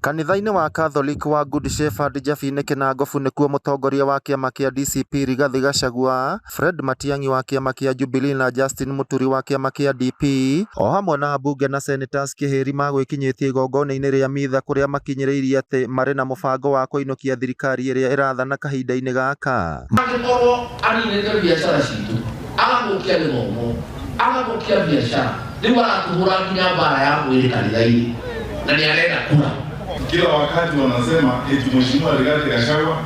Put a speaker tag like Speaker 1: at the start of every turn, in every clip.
Speaker 1: Kanitha-inĩ wa Catholic wa Good Shepherd Njabine Kinangofu nĩkuo mũtongoria wa kĩama kĩa DCP Rigathĩ Gachagua, Fred Matiang'i wa kĩama kĩa Jubilee na Justin Muturi wa kĩama kĩa DP o hamwe na ambunge na senators kĩhĩri magwĩkinyĩtie igongona-inĩ rĩa mitha kũrĩa makinyĩrĩirie atĩ marĩ na mũbango wa kũinũkia thirikari ĩrĩa ĩrathana kahinda-inĩ gaka.
Speaker 2: Angĩkorwo aninĩte biacara citũ, agathũkia gĩthomo, agathũkia biacara, rĩu aratũhũra nginya mbara ya mwĩrĩ kanitha-inĩ na nĩarenda kura.
Speaker 3: Kila wakati wanasema eti Mheshimiwa Rigathĩ Gachagua,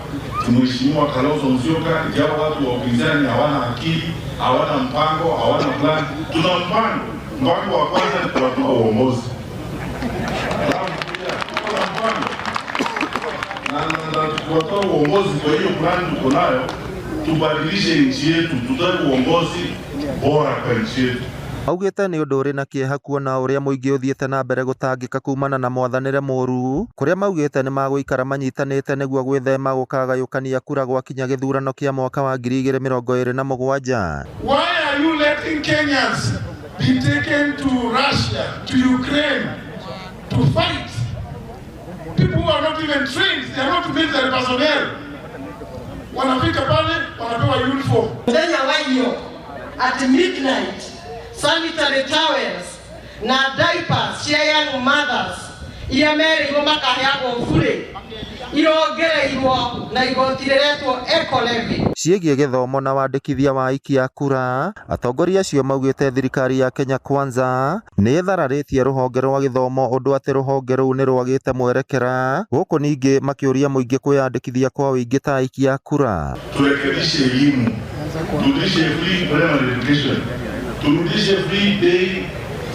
Speaker 3: Mheshimiwa Kalonzo Musyoka, ijapo watu wa upinzani hawana akili, hawana mpango, hawana plan. Tuna mpango. Mpango wa kwanza ni kuwatoa uongozi. Tuna mpango. Na kuwatoa uongozi, kwa hiyo plan tuko nayo, tubadilishe nchi yetu, tutoe uongozi bora kwa nchi yetu.
Speaker 1: Augĩte nĩ ũndũ ũrĩ na kĩeha kuona ũrĩa mũingĩ ũthiĩte na mbere gũtangĩka kumana na mwathanĩre mũũru, kũrĩa maugĩte nĩ magũikara manyitanĩte nĩguo gwĩthema gũkagayũkania kura gwakinya gĩthurano kĩa mwaka wa 2027.
Speaker 4: Why are you letting Kenyans be taken to Russia, to Ukraine, to fight? People who are not even trained, they are not military personnel. Wanafika pale, wanapewa uniform.
Speaker 5: Then you at midnight, sanitary towels na diapers cia young mothers iria merirwo makaheagwo bure irongereirwo na igoti rĩretwo eco levy.
Speaker 1: Ciĩgiĩ gĩthomo na wandĩkithia wa aikia a kura, atongoria acio maugĩte thirikari ya Kenya Kwanza nĩ ĩthararĩtie rũhonge rwa gĩthomo ũndũ atĩ rũhonge rũu nĩ rwagĩte mwerekera, gũkũ ningĩ makĩũria mũingĩ kwĩyandĩkithia kwa ũingĩ ta aikia a kura.
Speaker 3: Turekebishe elimu, turudishe free primary education, turudishe free day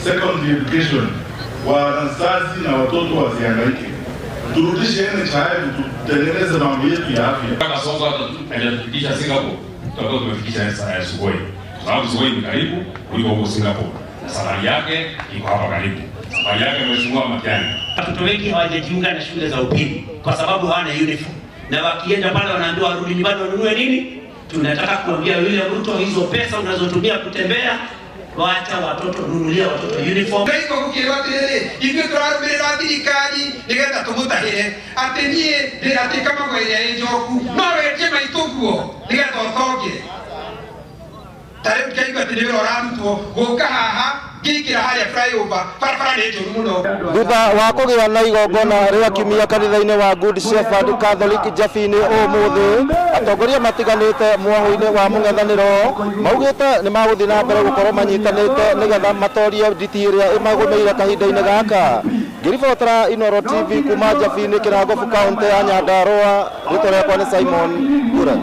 Speaker 3: secondary education, wazazi na watoto wasihangaike. Turudishe NHIF, tutengeneze mambo yetu ya afya.
Speaker 6: Kama sasa hajatufikisha Singapore, tutakuwa tumefikisha Sugoi. Kwa sababu Sugoi ni karibu kuliko huko Singapore. Na safari yake iko hapa karibu. Safari yake Mheshimiwa Matiang'i.
Speaker 7: Watoto wengi hawajajiunga na shule za upili kwa sababu hawana uniform. Na wakienda pale wanaambiwa warudi nyumbani wanunue nini? Tunataka kuambia yule Ruto, hizo pesa unazotumia kutembea, wacha watoto, nunulia watoto uniform.
Speaker 8: Iko kukirwa tele, ingwe twarumira thirikari nigetha tumutahire ati nie ati kama gweria njoku no weje maituguo nigetha utonge tare mkaigwa ati nibiro ramtwo guka haha ngikira haria flyover barabara ni njuru muno.
Speaker 1: Thutha wa kũgĩa na igongona rĩa kiumia kanitha-inĩ wa Good Shepherd Catholic Njabine ũmũthĩ, atongoria matiganĩte mwaho-inĩ wa mũng'ethanĩro maugĩte nĩ magũthiĩ na mbere gũkorwo manyitanĩte nĩgetha matorie nditi ĩrĩa ĩmagũmĩire kahinda-inĩ gaka. Ngĩribotera Inooro TV kuma Njabine Kinangofu, kaũntĩ ya Nyandarũa, rĩtwa rĩakwa nĩ Simon Ngũra.